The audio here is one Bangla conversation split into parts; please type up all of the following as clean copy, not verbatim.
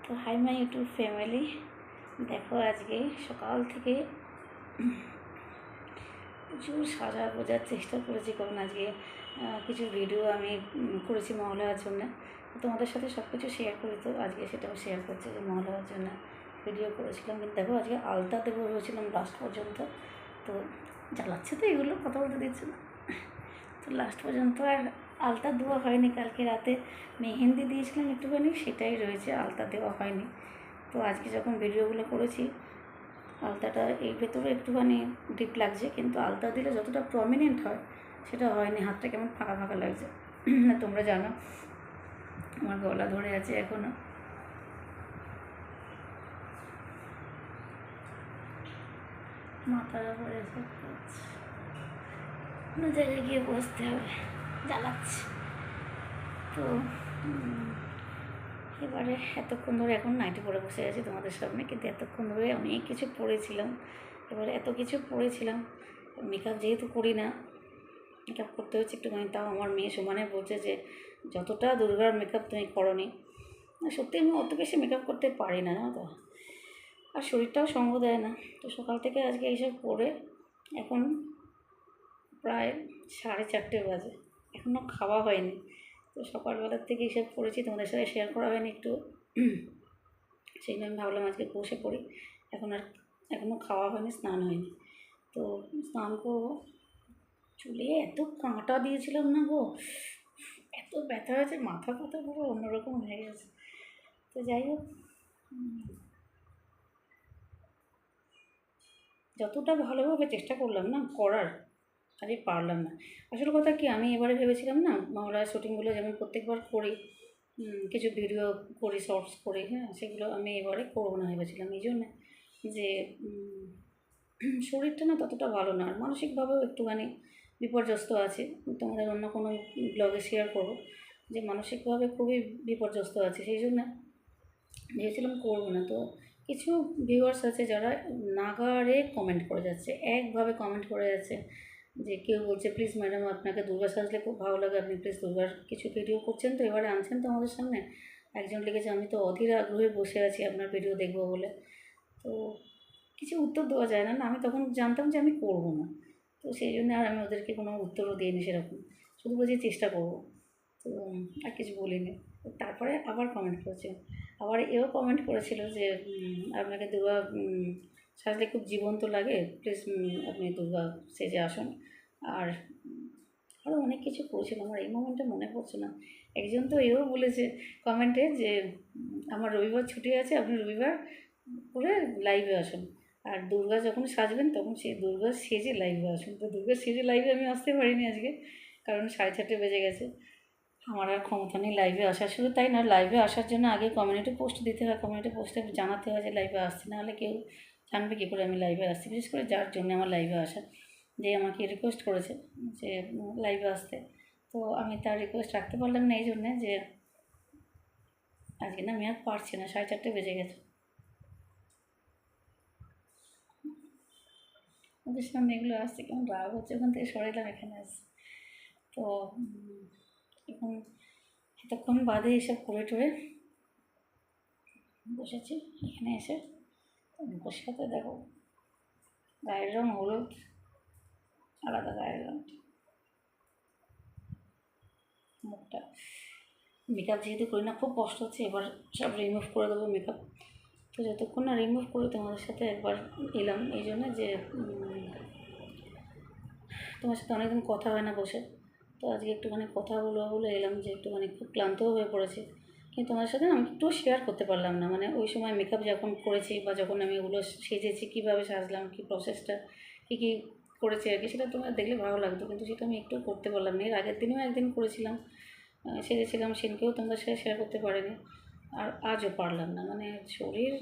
তো হাই মাই ইউটিউব ফ্যামিলি, দেখো আজকে সকাল থেকে প্রচুর সাজা বোঝার চেষ্টা করেছি, কারণ আজকে কিছু ভিডিও আমি করেছি মহালয়ার জন্য। তোমাদের সাথে সব কিছু শেয়ার করি, তো আজকে সেটাও শেয়ার করছি যে মহালয়ার জন্য ভিডিও করেছিলাম। কিন্তু দেখো আজকে আলতা দেবো ভেবেছিলাম লাস্ট পর্যন্ত, তো জ্বালাচ্ছে তো এগুলো কথা বলতে দিচ্ছে না, তো লাস্ট পর্যন্ত আর আলতা দেওয়া হয়নি। কালকে রাতে মেহেন্দি দিয়েছিলাম একটুখানি, সেটাই রয়েছে, আলতা দেওয়া হয়নি। তো আজকে যখন ভিডিওগুলো করেছি আলতাটা এই ভেতরে একটুখানি ডিপ লাগছে, কিন্তু আলতা দিলে যতটা প্রমিনেন্ট হয় সেটা হয়নি, হাতটা কেমন ফাঁকা ফাঁকা লাগছে। তোমরা জানো আমার গলা ধরে আছে এখনও। মাথার উপরে কোনো জায়গায় গিয়ে বসতে হবে, জ্বালাচ্ছে। তো এবারে এতক্ষণ ধরে এখন নাইটি পরে বসে আছি তোমাদের সামনে, কিন্তু এতক্ষণ ধরে অনেক কিছু পড়েছিলাম। এবারে এত কিছু পড়েছিলাম, মেকআপ যেহেতু করি না, মেকআপ করতে হচ্ছে একটুখানি। তাও আমার মেয়ে সমানে বলছে যে যতটা দুর্গার মেকআপ তুমি করোনি। সত্যি আমি অত বেশি মেকআপ করতে পারি না, জানো তো, আর শরীরটাও সঙ্গ দেয় না। তো সকাল থেকে আজকে এইসব করে এখন প্রায় 4:30 বাজে, এখনও খাওয়া হয়নি। তো সকালবেলার থেকে এইসব করেছি, তোমাদের সাথে শেয়ার করা হয়নি একটু, সেই জন্য আমি ভাবলাম আজকে বসে পড়ি। এখনও খাওয়া হয়নি, স্নান হয়নি, তো স্নান করবো। চুলে এত কাঁটা দিয়েছিলাম না গো, এত ব্যথা হয়েছে, মাথা ব্যথা পুরো অন্যরকম হয়ে গেছে। তো যাই হোক, যতটা ভালোভাবে চেষ্টা করলাম না করার, আজকে পারলাম না। আসল কথা কি, আমি এবারে ভেবেছিলাম না মহালয়ার শ্যুটিংগুলো যেমন প্রত্যেকবার করি, কিছু ভিডিও করি, শর্টস করি, হ্যাঁ, সেগুলো আমি এবারে করবো না ভেবেছিলাম। এই জন্যে যে শরীরটা না ততটা ভালো না, আর মানসিকভাবেও একটুখানি বিপর্যস্ত আছে। তোমাদের অন্য কোনো ব্লগে শেয়ার করবো যে মানসিকভাবে খুবই বিপর্যস্ত আছে, সেই জন্য ভেবেছিলাম করবো না। তো কিছু ভিউয়ার্স আছে যারা নাগাড়ে কমেন্ট করে যাচ্ছে, একভাবে কমেন্ট করে যাচ্ছে, যে কেউ বলছে প্লিজ ম্যাডাম আপনাকে দুর্গা সাজলে খুব ভালো লাগে, আপনি প্লিজ দুর্গার কিছু ভিডিও করছেন তো এবারে আনছেন তো আমাদের সামনে। একজন লিখেছে আমি তো অধীর আগ্রহে বসে আছি আপনার ভিডিও দেখবো বলে। তো কিছু উত্তর দেওয়া যায় না, না আমি তখন জানতাম যে আমি করবো না, তো সেই জন্য আর আমি ওদেরকে কোনো উত্তরও দিইনি সেরকম, শুধু বলছি চেষ্টা করবো। তো আর কিছু বলিনি। তারপরে আবার কমেন্ট করেছে, আবার এও কমেন্ট করেছিল যে আপনাকে দুর্গা সাজলে খুব জীবন্ত লাগে, প্লিজ আপনি দুর্গা সেজে আসুন। আর আরও অনেক কিছু করেছিল, আমার এই মোমেন্টে মনে পড়ছে না। একজন তো এও বলেছে কমেন্টে যে আমার রবিবার ছুটি আছে, আপনি রবিবার করে লাইভে আসুন, আর দুর্গা যখন সাজবেন তখন সেই দুর্গা সেজে লাইভে আসুন। তো দুর্গা সেজে লাইভে আমি আসতে পারিনি আজকে, কারণ 4:30 বেজে গেছে। আমার আর ক্ষমতা নেই লাইভে আসার। শুধু তাই না, লাইভে আসার জন্য আগে কমিউনিটি পোস্ট দিতে হয়, কমিউনিটি পোস্টে জানাতে হয় যে লাইভে আসছি, নাহলে কেউ জানবে কী করে আমি লাইভে আসছি। বিশেষ করে যার জন্য আমার লাইভে আসা, যে আমাকে রিকোয়েস্ট করেছে যে লাইভে আসতে, তো আমি তার রিকোয়েস্ট রাখতে পারলাম না, এই জন্যে যে আজকে না আমি আর পারছি না, 4:30 বেজে গেছে। ওদের সামনে এগুলো আসছে, কেমন রাগ হচ্ছে, ওখান থেকে সরে এলাম, এখানে আসছে। তো এখন এতক্ষণ বাদে এসব করে টরে বসেছি, এখানে এসে মুখের সাথে দেখো গায়ের রঙ হলুদ, আলাদা গায়ের রঙ, মুখটা মেকআপ যেহেতু করি না খুব কষ্ট হচ্ছে, এবার সব রিমুভ করে দেবো মেকআপ। তো যতক্ষণ না রিমুভ করি তোমাদের সাথে একবার এলাম, এই জন্য যে তোমার সাথে অনেকদিন কথা হয় না বসে, তো আজকে একটুখানি কথা বলবো বলে এলাম, যে একটুখানি খুব ক্লান্তও হয়ে পড়েছি। কিন্তু তোমার সাথে আমি একটু শেয়ার করতে পারলাম না, মানে ওই সময় মেকআপ যখন করেছি বা যখন আমি ওগুলো সেজেছি, কীভাবে সাজলাম, কী প্রসেসটা, কী কী করেছি আর কি, সেটা তোমার দেখলে ভালো লাগতো, কিন্তু সেটা আমি একটু করতে পারলাম না। এর আগের দিনেও একদিন করেছিলাম, সেজেছিলাম, সেদিনকেও তোমাদের সাথে শেয়ার করতে পারিনি, আর আজও পারলাম না, মানে শরীর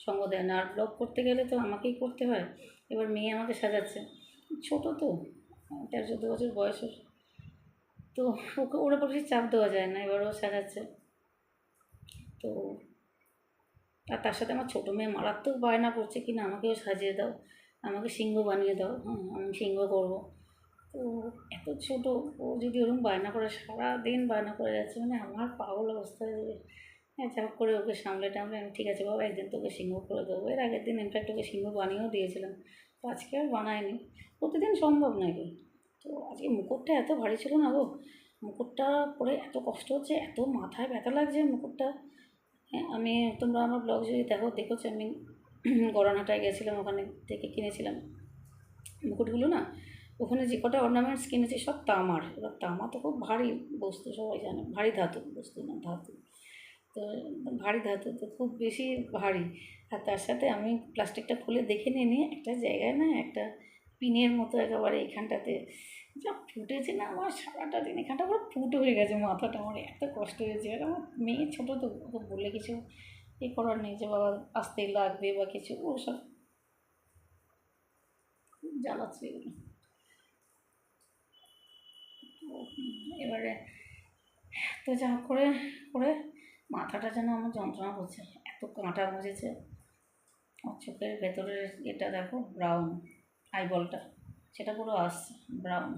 সঙ্গ দেয় না। আর ব্লগ করতে গেলে তো আমাকেই করতে হয়, এবার মেয়ে আমাকে সাজাচ্ছে, ছোটো তো, 13-14 বছর বয়স ওর, তো ওকে ওর ওপর বেশি চাপ দেওয়া যায় না, এবার ও সাজাচ্ছে। তো আর তার সাথে আমার ছোটো মেয়ে মারাত্মক বায়না করছে কি না আমাকেও সাজিয়ে দাও, আমাকে সিংহ বানিয়ে দাও, হ্যাঁ আমি সিংহ করবো। তো এত ছোটো, ও যদি ওরকম বায়না করে, সারাদিন বায়না করে যাচ্ছে, মানে আমার পাগল অবস্থা হয়ে যাবে। হ্যাঁ, যা হোক করে ওকে সামলে টামলে আমি ঠিক আছে বাবা একদিন তোকে সিংহ করে দেবো। এর আগের দিন ইনফ্যাক্ট ওকে সিংহ বানিয়েও দিয়েছিলাম, তো আজকে আর বানায়নি, প্রতিদিন সম্ভব নাকি। তো আজকে মুকুটটা এত ভারী ছিল না গো, মুকুটটা পরে এত কষ্ট হচ্ছে, এত মাথায় ব্যথা লাগছে মুকুটটা। হ্যাঁ, আমি তোমরা আমার ব্লগ যদি দেখেছো আমি গড়ানহাটায় গেছিলাম, ওখানে থেকে কিনেছিলাম মুকুটগুলো না। ওখানে যে কটা অর্নামেন্টস কিনেছি সব তামার। এবার তামা তো খুব ভারী বস্তু, সবাই জানে, ভারী ধাতু বস্তু না, ধাতু। তো ভারী ধাতু তো খুব বেশি ভারী। আর তার সাথে আমি প্লাস্টিকটা খুলে দেখে নিয়ে একটা জায়গায় না একটা পিনের মতো একেবারে এখানটাতে যা ফুটেছে না, আমার সারাটা দিন এখানটা পুরো ফুটো হয়ে গেছে, মাথাটা আমার এত কষ্ট হয়েছে। আর আমার মেয়ে ছোটো তো, ওকে বলে কিছু করার নেই যে বাবা আসতেই লাগবে বা কিছু, ওসব খুব জ্বালাচ্ছে এগুলো। তো এবারে তো যা করে করে মাথাটা যেন আমার যন্ত্রণা করছে, এত কাঁটা বসেছে। আর চোখের ভেতরের এটা দেখো ব্রাউন, আইবলটা সেটা পুরো আসছে ব্রাউন,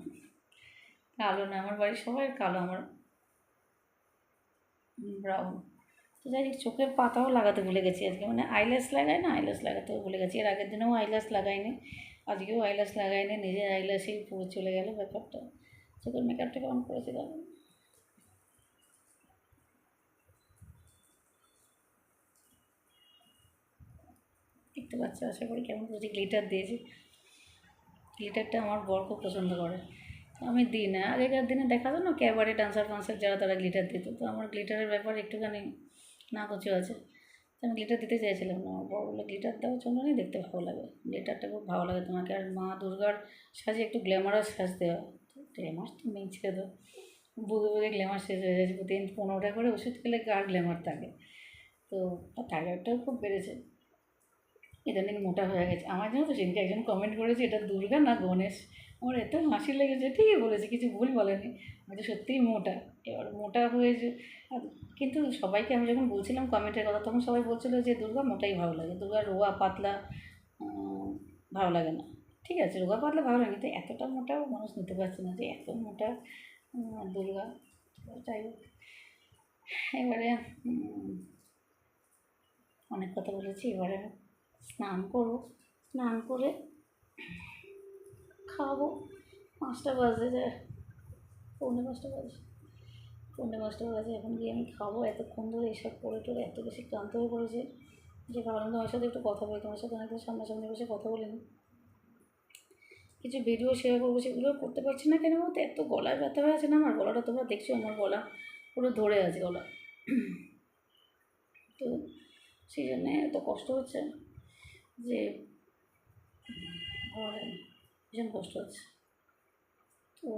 কালো না, আমার বাড়ির সবাই কালো, আমার ব্রাউন। তো যাই হোক, চোখের পাতাও লাগাতে ভুলে গেছি আজকে, মানে আইল্যাশ লাগাই না, আইল্যাশ লাগাতেও ভুলে গেছি। এর আগের দিনেও আইল্যাশ লাগাইনি, আজকেও আইল্যাশ লাগাইনি, নিজের আইল্যাশেই পুরো চলে গেল ব্যাপারটা। চোখের মেকআপটা কেমন করেছি তাহলে, দেখতে পাচ্ছ আশা করি কেমন করেছি, গ্লিটার দিয়েছি। গ্লিটারটা আমার বর খুব পছন্দ করে, আমি দিই না। আগেকার দিনে দেখা যায় না ক্যাবারে ডান্সার ফান্সার যারা, তারা গ্লিটার দিত, তো আমার গ্লিটারের ব্যাপারে একটুখানি না কিছু আছে, তো আমি গ্লিটার দিতে চাইছিলাম না। আমার বড় বলে গ্লিটার দাও চন্দনী, দেখতে ভালো লাগে, গ্লিটারটা খুব ভালো লাগে তোমাকে, আর মা দুর্গার সাজে একটু গ্ল্যামারাস সাজতে হয়। গ্ল্যামার তো মেন ছেড়ে দাও, বুধে বুধে গ্ল্যামার শেষ হয়ে যাচ্ছে, প্রতিদিন 15টা করে ওষুধ খেলে কার গ্ল্যামার থাকে। তো থাইরয়েডটাও খুব বেড়েছে, ইদানিং মোটা হয়ে গেছে। আমার জন্য তো সেদিনকে একজন কমেন্ট করেছে এটা দুর্গা না গণেশ, আমার এত হাসি লেগেছে, ঠিকই বলেছে, কিছু ভুল বলেনি, আমি তো সত্যিই মোটা। এবার মোটা হয়েছে, আর কিন্তু সবাইকে আমি যখন বলছিলাম কমেন্টের কথা, তখন সবাই বলছিল যে দুর্গা মোটাই ভালো লাগে, দুর্গা রোয়া পাতলা ভালো লাগে না। ঠিক আছে, রোগা পাতলা ভালো লাগে, কিন্তু এতটা মোটাও মানুষ নিতে পারছে না যে এত মোটা দুর্গা। যাই হোক, এবারে অনেক কথা বলেছি, এবারে স্নান করবো, স্নান করে খাবো। 5টা বাজে যায়, 5:45 বাজে, 5:45 বাজে, এখন গিয়ে আমি খাবো। এতক্ষণ ধরে এসব করে টোরে এত বেশি ক্লান্ত হয়ে পড়েছে যে ভাবলাম তোমার সাথে একটু কথা বলি, তোমার সাথে অনেকদিন সামনাসামনি বসে কথা বলিনি। কিছু ভিডিও শেয়ার করবো, সেগুলো করতে পারছি না কেন বলতে, এত গলায় ব্যথা হয়ে আছে না, আমার গলাটা তোমরা দেখছো, আমার গলা পুরো ধরে আছে গলা, তো সেই জন্যে এত কষ্ট হচ্ছে যে ভীষণ কষ্ট হচ্ছে। তো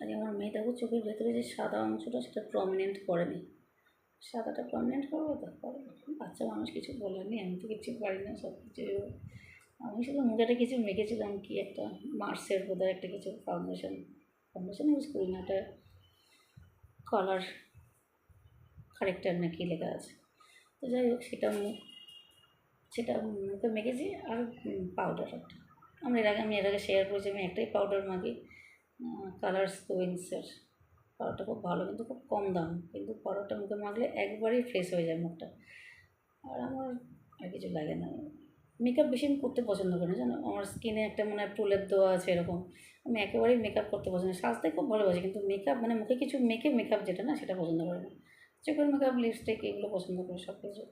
আজ আমার মেয়ে দেখো চোখের ভেতরে যে সাদা অংশটা সেটা প্রমিনেন্ট করেনি, সাদাটা প্রমিনেন্ট করবো তো করে, বাচ্চা মানুষ কিছু বলার নেই, আমি তো কিছু পারি না, সব কিছু। আমি শুধু মুখেটা কিছু মেখেছিলাম, কি একটা মার্সের বোধহয় একটা কিছু ফাউন্ডেশন, ফাউন্ডেশন ইউজ করি না, একটা কালার কারেক্টার না কি লেখা আছে, তো যাই হোক সেটা মুখে মেখেছি। আর পাউডার একটা, আমি এর আগে শেয়ার করেছি, আমি একটাই পাউডার মাখি, কালার্স উইন্সের পাউডারটা খুব ভালো, কিন্তু খুব কম দাম, কিন্তু পাউডারটা মুখে মাখলে একবারেই ফ্রেশ হয়ে যায় মুখটা। আর আমার আর কিছু লাগে না, মেকআপ বেশি আমি করতে পছন্দ করি না, জানো, আমার স্কিনে একটা মানে প্রলেপ দেওয়া আছে এরকম, আমি একেবারেই মেকআপ করতে পছন্দ, সাজতে খুব ভালোবাসি, কিন্তু মেকআপ মানে মুখে কিছু মেখে মেকআপ যেটা না সেটা পছন্দ করি না। চোখের মেকআপ, লিপস্টিক এগুলো পছন্দ করি সব কিছু।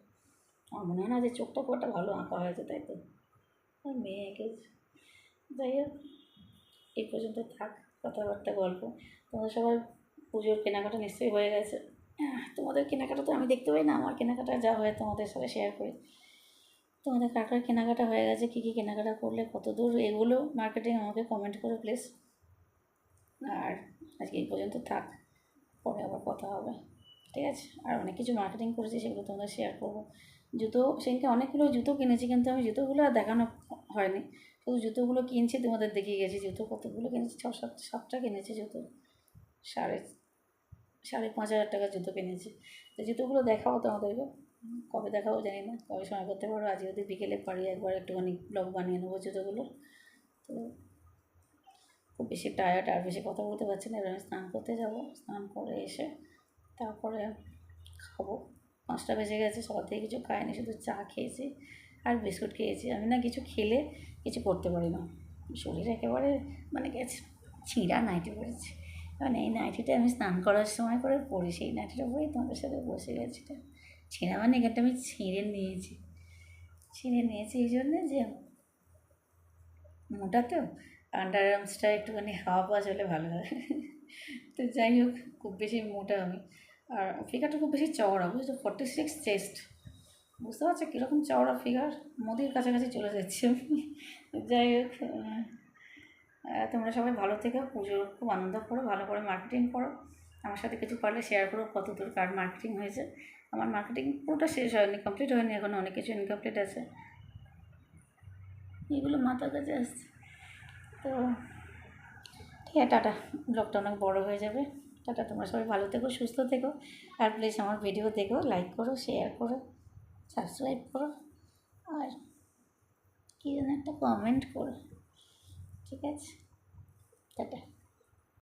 আমার মনে হয় না যে চোখটা খুব একটা ভালো আঁকা হয়েছে, তাই তো, আর মেয়ে এঁকেছে। যাই হোক, এই পর্যন্ত থাক কথাবার্তা গল্প। তোমাদের সবার পুজোর কেনাকাটা নিশ্চয়ই হয়ে গেছে, তোমাদের কেনাকাটা তো আমি দেখতে পাই না, আমার কেনাকাটা যা হয় তোমাদের সাথে শেয়ার করি। তোমাদের কার কার কেনাকাটা হয়ে গেছে, কী কী কেনাকাটা করলে, কত দূর এগুলো মার্কেটিং, আমাকে কমেন্ট করো প্লিজ। আর আজকে এই পর্যন্ত থাক, পরে আবার কথা হবে, ঠিক আছে। আর অনেক কিছু মার্কেটিং করেছি, সেগুলো তোমাদের শেয়ার করবো। জুতো, সেদিনকে অনেকগুলো জুতো কিনেছি, কিন্তু আমি জুতোগুলো আর দেখানো হয়নি, শুধু জুতোগুলো কিনছি তোমাদের দেখিয়ে গেছি। জুতো কতগুলো কিনেছি, 6-7টা কিনেছি জুতো, সাড়ে 5,500 টাকার জুতো কিনেছি। তো জুতোগুলো দেখাবো তোমাদেরকে, কবে দেখাবো জানি না, কবে সময় করতে পারো, আজ যদি বিকেলে পারি একবার একটুখানি ব্লগ বানিয়ে নেবো জুতোগুলো। তো খুব বেশি টায়ার্ড, আর বেশি কথা বলতে পারছি না, এবার আমি স্নান করতে যাবো, স্নান করে এসে তারপরে খাবো, 5টা বেজে গেছে, সবার থেকে কিছু খাইনি, শুধু চা খেয়েছি আর বিস্কুট খেয়েছি। আমি না কিছু খেলে কিছু করতে পারি না, শরীর একেবারে মানে গেছে, ছিঁড়া নাইটি পরেছি। মানে এই নাইটিটা আমি স্নান করার সময় করে পরি, সেই নাইটিটা পরেই তোমাদের সাথে বসে গেছি। ছেঁড়া মানে এখানটা আমি ছিঁড়ে নিয়েছি এই জন্যে যে মোটা তো, আন্ডার আর্মসটা একটুখানি হাওয়া পাওয়া চলে ভালো হয়। তো যাই হোক, খুব বেশি মোটা আমি, আর ফিগারটা খুব বেশি চওড়া, বুঝছো, 46 চেস্ট, বুঝতে পারছো কীরকম চওড়া ফিগার, মোদির কাছাকাছি চলে যাচ্ছে আমি। যাই হোক, তোমরা সবাই ভালো থেকো, পুজোর খুব আনন্দ করো, ভালো করে মার্কেটিং করো, আমার সাথে কিছু পারলে শেয়ার করো কত দূর কার মার্কেটিং হয়েছে। আমার মার্কেটিং পুরোটা শেষ হয়নি, কমপ্লিট হয়নি, এখন অনেক কিছু ইনকমপ্লিট আছে, এগুলো মাথার কাছে আসছে। তো ঠিক আছে, টাটা, ব্লগটা অনেক বড়ো হয়ে যাবে। টাটা, তোমরা সবাই ভালো থেকো, সুস্থ থেকো, আর প্লিজ আমার ভিডিও দেখো, লাইক করো, শেয়ার করো, সাবস্ক্রাইব করো, আর কী যেন একটা কমেন্ট করো, ঠিক আছে, টাটা।